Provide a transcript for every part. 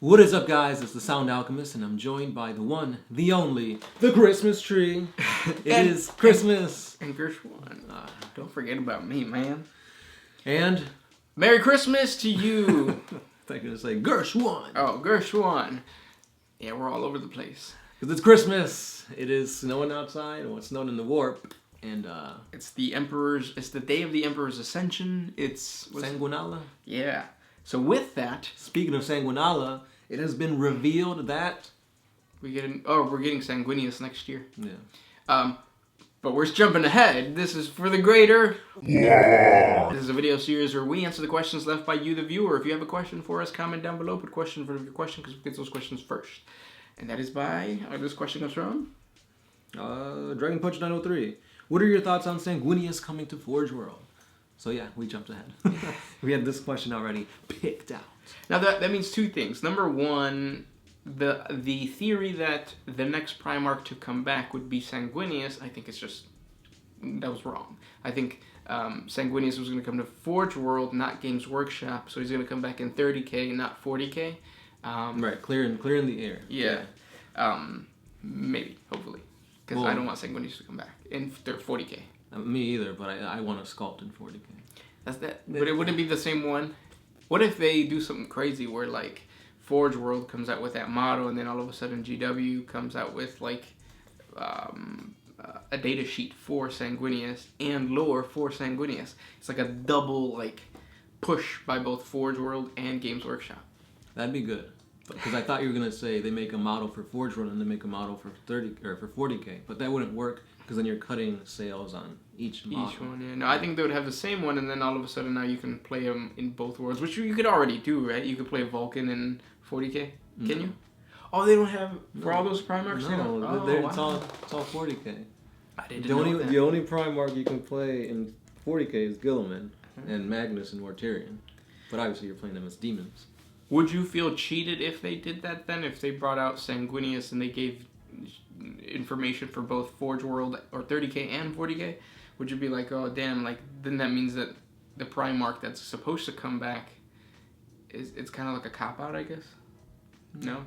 What is up, guys? It's the Sound Alchemist, and I'm joined by the one, the only, the Christmas tree. It is Christmas. And Gershwan, don't forget about me, man. And Merry Christmas to you. I thought you were going to say Gershwan. Oh, Gershwan. Yeah, we're all over the place. Because it's Christmas. It is snowing outside, or it's snowing in the warp. And it's the day of the Emperor's Ascension. It's Sanguinala. Yeah. So with that, speaking of Sanguinala, it has been revealed that we're getting Sanguinius next year. Yeah. But we're jumping ahead. This is for the greater. Yeah. This is a video series where we answer the questions left by you, the viewer. If you have a question for us, comment down below. Put question for your question because we get those questions first. And that is by this question comes from Dragon Punch 903. What are your thoughts on Sanguinius coming to Forge World? So yeah, we jumped ahead. We had this question already picked out. Now that means two things. Number one, the theory that the next Primarch to come back would be Sanguinius, I think that was wrong. I think Sanguinius was going to come to Forge World, not Games Workshop, so he's going to come back in 30k, not 40k. Right, clear in the air. Yeah. Maybe, hopefully. Because I don't want Sanguinius to come back in 40k. Me either, but I want a sculpt in 40k. That's that. But it wouldn't be the same one. What if they do something crazy where like Forge World comes out with that model, and then all of a sudden GW comes out with like a data sheet for Sanguinius and lore for Sanguinius. It's like a double like push by both Forge World and Games Workshop. That'd be good. Because I thought you were gonna say they make a model for Forge World and they make a model for 30 or for 40k, but that wouldn't work because then you're cutting sales on each model. Each one, yeah. No, I think they would have the same one, and then all of a sudden now you can play them in both worlds, which you could already do, right? You could play Vulcan in 40k. Can you? Oh, they don't have for all those Primarchs. No, it's all 40k. I didn't know that. The only Primarch you can play in 40k is Guilliman and Magnus and Mortarion, but obviously you're playing them as demons. Would you feel cheated if they did that then? If they brought out Sanguinius and they gave information for both Forge World or 30k and 40k? Would you be like, oh damn, like then that means that the Primarch that's supposed to come back it's kind of like a cop-out, I guess? No?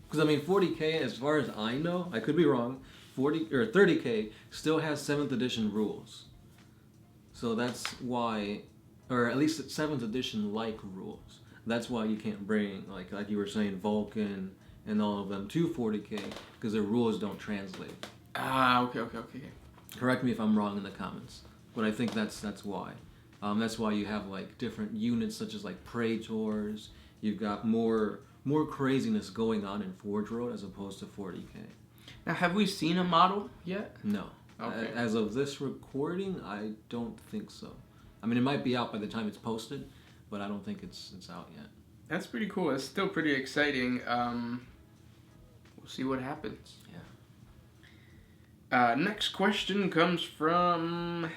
Because I mean 40k, as far as I know, I could be wrong, 30k still has 7th edition rules. So that's why, or at least it's 7th edition like rules. That's why you can't bring, like you were saying, Vulcan and all of them to 40k, because their rules don't translate. Okay. Correct me if I'm wrong in the comments, but I think that's why. That's why you have like different units such as like Praetors. You've got more craziness going on in Forge World as opposed to 40k. Now, have we seen a model yet? No. Okay. As of this recording, I don't think so. I mean, it might be out by the time it's posted, but I don't think it's out yet. That's pretty cool. It's still pretty exciting. We'll see what happens. Yeah. Next question comes from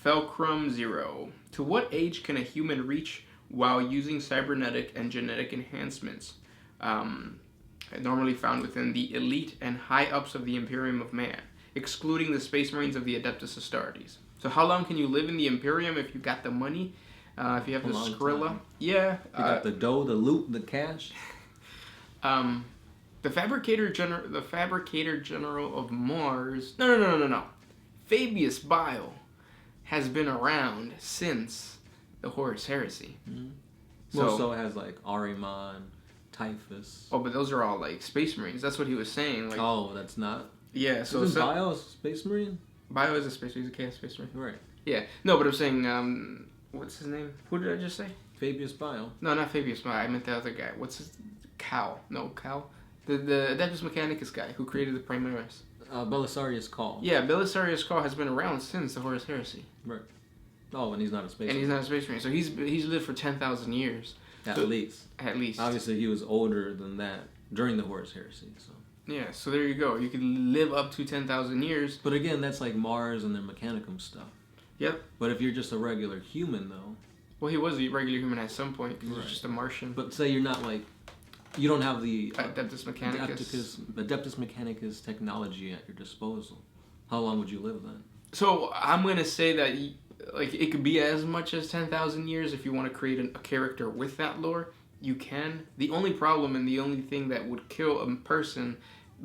Felcrum0. To what age can a human reach while using cybernetic and genetic enhancements? Normally found within the elite and high-ups of the Imperium of Man, excluding the Space Marines of the Adeptus Astartes. So how long can you live in the Imperium if you got the money? If you have the Skrilla? Yeah. You got the dough, the loot, the cash? The Fabricator General of Mars... No. Fabius Bile has been around since the Horus Heresy. Mm-hmm. So it has like Ahriman, Typhus. Oh, but those are all like Space Marines. That's what he was saying. Like, oh, that's not? Yeah, so... Isn't Bile a Space Marine? Bio is a Space Marine. He's a Chaos Space Marine. Right. Yeah. No, but I'm saying, what's his name? Who did I just say? Fabius Bile. No, not Fabius Bile. I meant the other guy. What's his... Cal. No, Cal. The Adeptus Mechanicus guy who created the Primaris. Belisarius Cawl. Yeah, Belisarius Cawl has been around since the Horus Heresy. Right. Oh, and he's not a Space Marine. And he's not a Space Marine. So he's lived for 10,000 years. At least. Obviously, he was older than that during the Horus Heresy, so... Yeah, so there you go. You can live up to 10,000 years. But again, that's like Mars and their Mechanicum stuff. Yep. But if you're just a regular human, though... Well, he was a regular human at some point, because he was just a Martian. But say you're not like... You don't have the... Adeptus Mechanicus. Adeptus Mechanicus technology at your disposal. How long would you live then? So, I'm going to say that like it could be as much as 10,000 years if you want to create a character with that lore. You can. The only problem and the only thing that would kill a person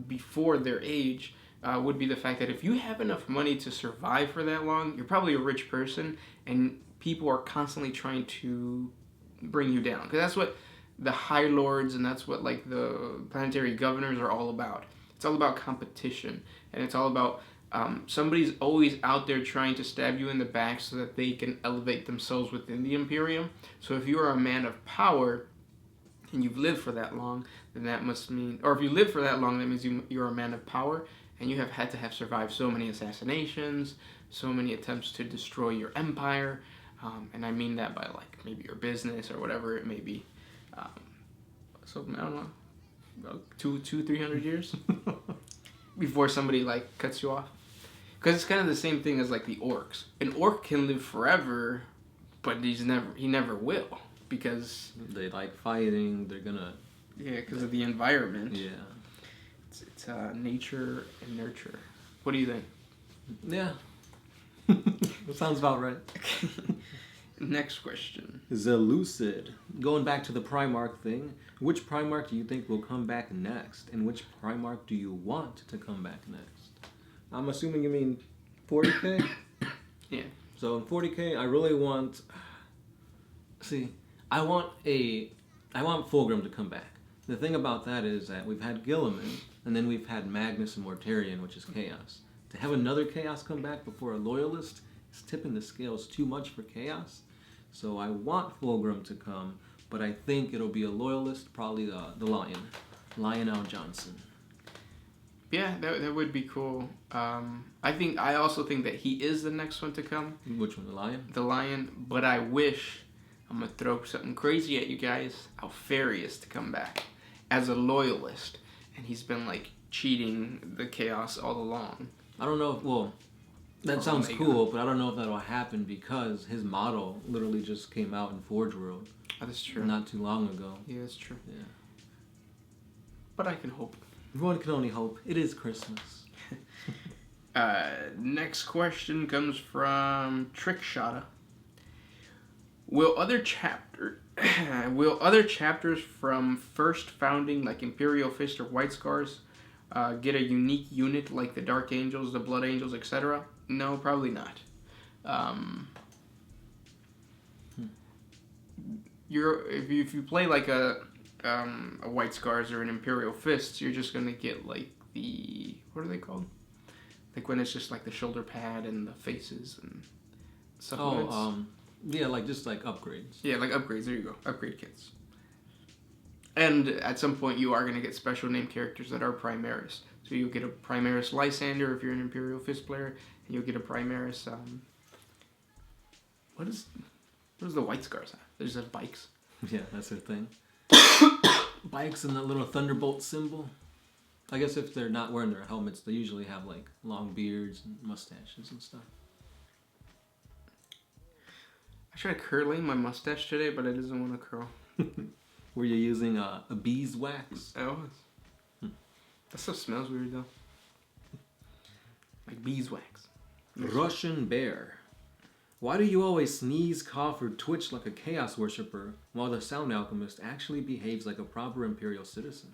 before their age would be the fact that if you have enough money to survive for that long, you're probably a rich person, and people are constantly trying to bring you down. Because that's what the High Lords and that's what like the planetary governors are all about. It's all about competition, and it's all about somebody's always out there trying to stab you in the back so that they can elevate themselves within the Imperium. So if you are a man of power and you've lived for that long, then that must mean, or if you live for that long, that means you're a man of power, and you have had to have survived so many assassinations, so many attempts to destroy your empire, and I mean that by like maybe your business or whatever it may be. So I don't know, about 300 years before somebody like cuts you off, because it's kind of the same thing as like the orcs. An orc can live forever, but he never will, because they like fighting. They're gonna because of the environment. Yeah. It's nature and nurture. What do you think? Yeah. That sounds about right. Next question. Zelucid. Going back to the Primarch thing, which Primarch do you think will come back next? And which Primarch do you want to come back next? I'm assuming you mean 40k? Yeah. So in 40k, I really want... See, I want Fulgrim to come back. The thing about that is that we've had Guilliman, and then we've had Magnus and Mortarion, which is Chaos. To have another Chaos come back before a Loyalist is tipping the scales too much for Chaos. So I want Fulgrim to come, but I think it'll be a Loyalist, probably the Lion. Lionel Johnson. Yeah, that would be cool. I also think that he is the next one to come. Which one, the Lion? The Lion, but I wish, I'm going to throw something crazy at you guys, Alfarius to come back as a Loyalist. And he's been like cheating the Chaos all along. I don't know if, well, that sounds cool, but I don't know if that'll happen because his model literally just came out in Forge World. Oh, that's true. Not too long ago. Yeah, that's true. Yeah. But I can hope. Everyone can only hope. It is Christmas. Next question comes from Trickshotta. Will other chapters from first founding, like Imperial Fist or White Scars, get a unique unit like the Dark Angels, the Blood Angels, etc.? No, probably not. If you play like a White Scars or an Imperial Fists, you're just gonna get like what are they called? Like when it's just like the shoulder pad and the faces and supplements. Yeah, like just like upgrades. Yeah, like upgrades. There you go. Upgrade kits. And at some point, you are going to get special name characters that are Primaris. So you'll get a Primaris Lysander if you're an Imperial Fist player, and you'll get a Primaris. What does the White Scars have? They just have bikes. Yeah, that's their thing. Bikes and that little Thunderbolt symbol. I guess if they're not wearing their helmets, they usually have like long beards and mustaches and stuff. I tried curling my mustache today, but it doesn't want to curl. Were you using a beeswax? I was. That stuff smells weird though. Like beeswax. Russian Bear. Why do you always sneeze, cough, or twitch like a chaos worshipper, while the Sound Alchemist actually behaves like a proper Imperial citizen?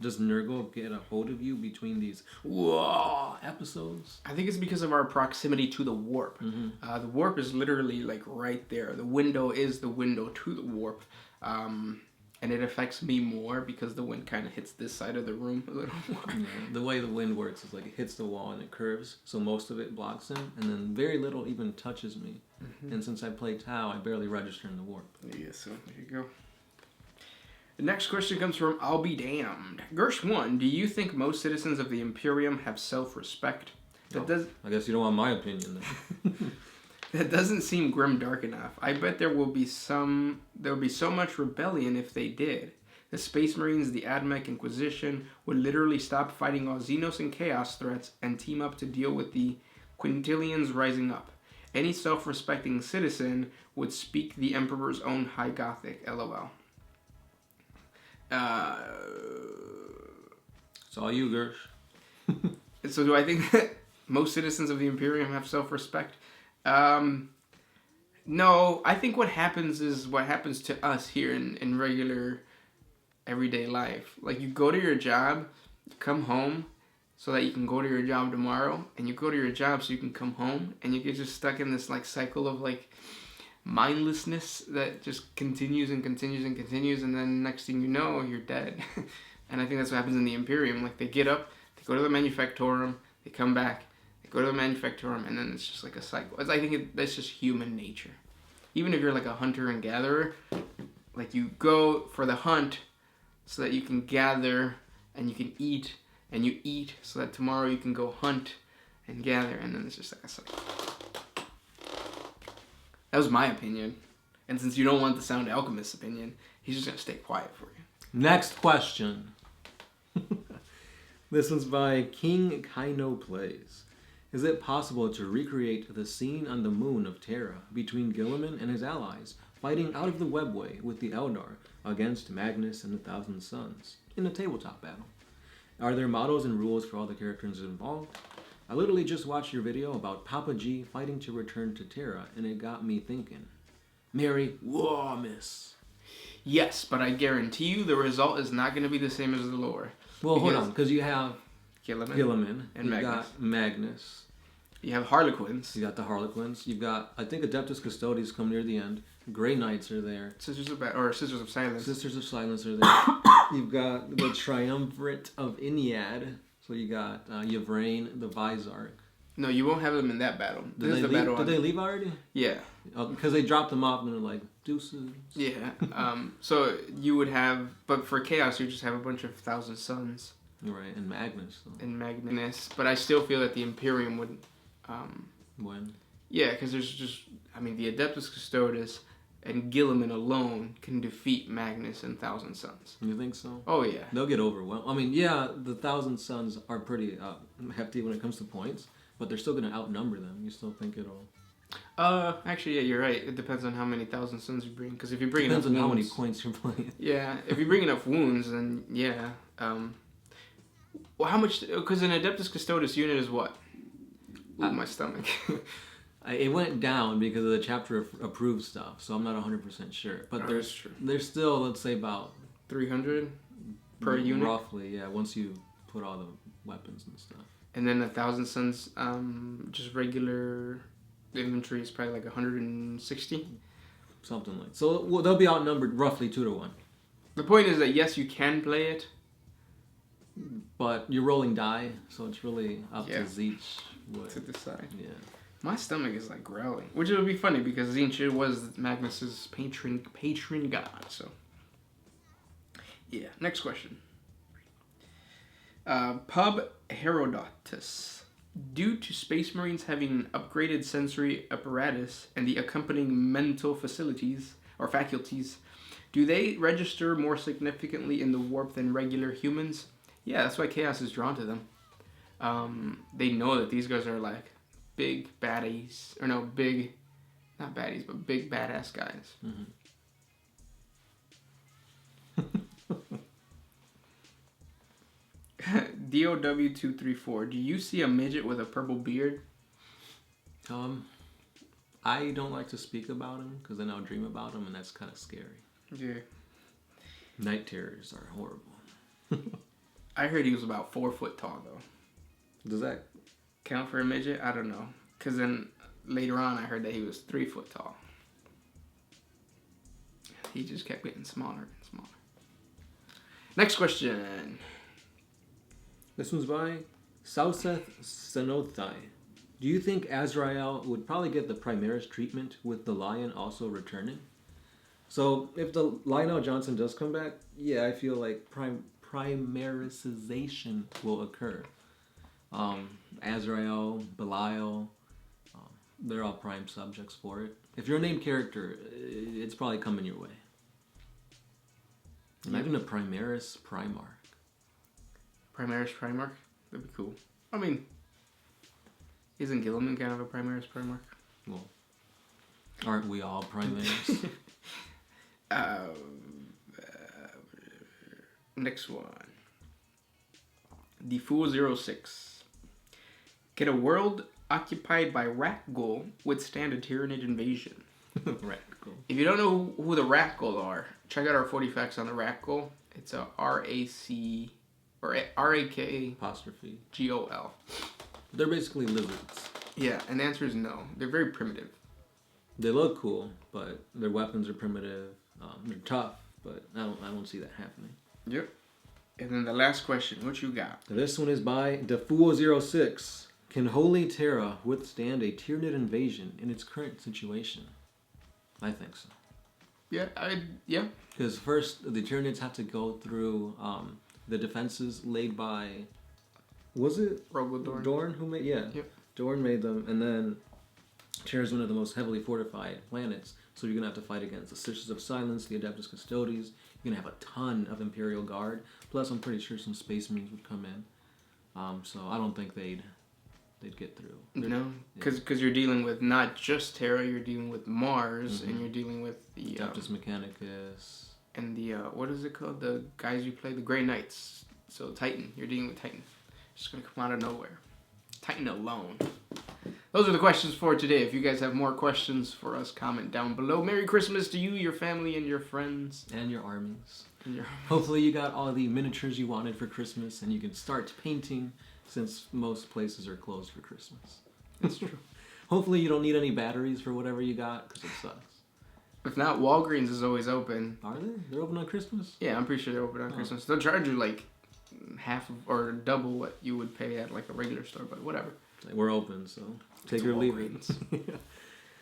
Does Nurgle get a hold of you between these episodes? I think it's because of our proximity to the warp. Mm-hmm. The warp is literally like right there. The window is the window to the warp. And it affects me more because the wind kind of hits this side of the room a little more. Yeah, the way the wind works is like it hits the wall and it curves, so most of it blocks him, and then very little even touches me. Mm-hmm. And since I play Tau, I barely register in the warp. Yeah, so there you go. The next question comes from I'll Be Damned. Gersh 1, do you think most citizens of the Imperium have self-respect? I guess you don't want my opinion then. That doesn't seem grim dark enough. I bet there would be so much rebellion if they did. The Space Marines, the Admech Inquisition would literally stop fighting all Xenos and Chaos threats and team up to deal with the Quintilians rising up. Any self-respecting citizen would speak the Emperor's own High Gothic, LOL. It's all you, Gersh. So do I think that most citizens of the Imperium have self-respect? I No, I think what happens is what happens to us here in regular everyday life. Like you go to your job, you come home so that you can go to your job tomorrow, and you go to your job so you can come home, and you get just stuck in this like cycle of like mindlessness that just continues and continues and continues, and then next thing you know, you're dead. And I think that's what happens in the Imperium. Like they get up, they go to the Manufactorum, they come back, they go to the Manufactorum, and then it's just like a cycle. I think that's just human nature. Even if you're like a hunter and gatherer, like you go for the hunt so that you can gather and you can eat, and you eat so that tomorrow you can go hunt and gather, and then it's just like a cycle. That was my opinion. And since you don't want the Sound Alchemist's opinion, he's just going to stay quiet for you. Next question. This one's by King Kaino Plays. Is it possible to recreate the scene on the moon of Terra between Guilliman and his allies fighting out of the webway with the Eldar against Magnus and the Thousand Suns in a tabletop battle? Are there models and rules for all the characters involved? I literally just watched your video about Papa G fighting to return to Terra, and it got me thinking. Merry Warmiss. Yes, but I guarantee you the result is not going to be the same as the lore. Well, hold on, because you have Guilliman and you Magnus. got Magnus. You have Harlequins. You got the Harlequins. You've got, I think, Adeptus Custodes come near the end. Grey Knights are there. Sisters of Silence. Sisters of Silence are there. You've got the Triumvirate of Iniad. So you got Yvraine, the Vizarch. No, you won't have them in that battle. Did they leave already? Yeah. Because they dropped them off and they're like, deuces. Yeah. So you would have, but for Chaos, you just have a bunch of Thousand Suns. Right, and Magnus. So. And Magnus. But I still feel that the Imperium would... When? Yeah, because there's just... I mean, the Adeptus Custodes and Guilliman alone can defeat Magnus and Thousand Suns. You think so? Oh, yeah. They'll get overwhelmed. I mean, yeah, the Thousand Suns are pretty hefty when it comes to points, but they're still going to outnumber them. You still think it'll... Actually, yeah, you're right. It depends on how many Thousand Suns you bring. Because if you bring Depends enough on wounds, how many points you're playing. Yeah, if you bring enough wounds, then yeah. Well, how much... Because an Adeptus Custodes unit is what? Ooh, my stomach. It went down because of the chapter approved stuff, so I'm not 100% sure. But there's still, let's say, about 300 per unit? Roughly, yeah, once you put all the weapons and stuff. And then 1,000 Suns, just regular inventory is probably like 160? Something like that. So they'll be outnumbered roughly 2-1. The point is that, yes, you can play it. But you're rolling die, so it's really up to Zeech to decide. Yeah. My stomach is like growling, which would be funny because Zeech was Magnus's patron god. So, yeah. Next question. Pub Herodotus. Due to Space Marines having upgraded sensory apparatus and the accompanying mental facilities or faculties, do they register more significantly in the warp than regular humans? Yeah, that's why Chaos is drawn to them. They know that these guys are like big baddies, or no, big, not baddies, but big badass guys. Mm-hmm. DOW234, do you see a midget with a purple beard? I don't like to speak about him because then I'll dream about him, and that's kind of scary. Yeah. Night terrors are horrible. I heard he was about 4 foot tall, though. Does that count for a midget? I don't know. Because then later on, I heard that he was 3 foot tall. He just kept getting smaller and smaller. Next question. This one's by Sauseth Sanothai. Do you think Azrael would probably get the Primaris treatment with the Lion also returning? So if the Lionel Johnson does come back, yeah, I feel like Primarisization will occur. Azrael, Belial, they're all prime subjects for it. If you're a named character, it's probably coming your way. Imagine a Primaris Primarch. Primaris Primarch? That'd be cool. I mean, isn't Guilliman kind of a Primaris Primarch? Well, aren't we all Primaris? Next one. The Fool 06. Can a world occupied by Rakghoul withstand a Tyranid invasion? Radical. If you don't know who the Radical are, check out our 40 facts on the Radical. It's a R-A-C or R-A-K Apostrophe. G-O-L. They're basically lizards. Yeah, and the answer is no. They're very primitive. They look cool, but their weapons are primitive. They're tough, but I don't see that happening. Yep. And then the last question, what you got? This one is by Defuo06. Can Holy Terra withstand a Tyranid invasion in its current situation? I think so. Yeah. Because first, the Tyranids have to go through the defenses laid by... Was it? Rogodorn. Dorn who made... Yeah. Yep. Dorn made them, and then Terra is one of the most heavily fortified planets, so you're going to have to fight against the Sisters of Silence, the Adeptus Custodes. You're going to have a ton of Imperial Guard. Plus, I'm pretty sure some Space Marines would come in. So I don't think they'd get through. No, because you're dealing with not just Terra, you're dealing with Mars, and you're dealing with the... Adeptus Mechanicus. And the, what is it called? The guys you play, the Grey Knights. So Titan, you're dealing with Titan. Just going to come out of nowhere. Titan alone. Those are the questions for today. If you guys have more questions for us, comment down below. Merry Christmas to you, your family, and your friends. And your armies. Hopefully you got all the miniatures you wanted for Christmas, and you can start painting since most places are closed for Christmas. That's true. Hopefully you don't need any batteries for whatever you got, because it sucks. If not, Walgreens is always open. Are they? They're open on Christmas? Yeah, I'm pretty sure they're open on Christmas. They'll charge you like half or double what you would pay at like a regular store, but whatever. We're open, so take It's or leave it. Walgreens.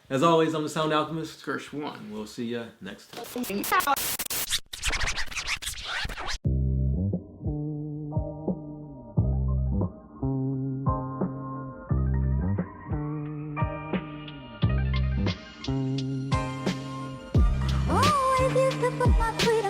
As always, I'm the Sound Alchemist. Skirsh 1. We'll see ya next time. Oh, if you could put my freedom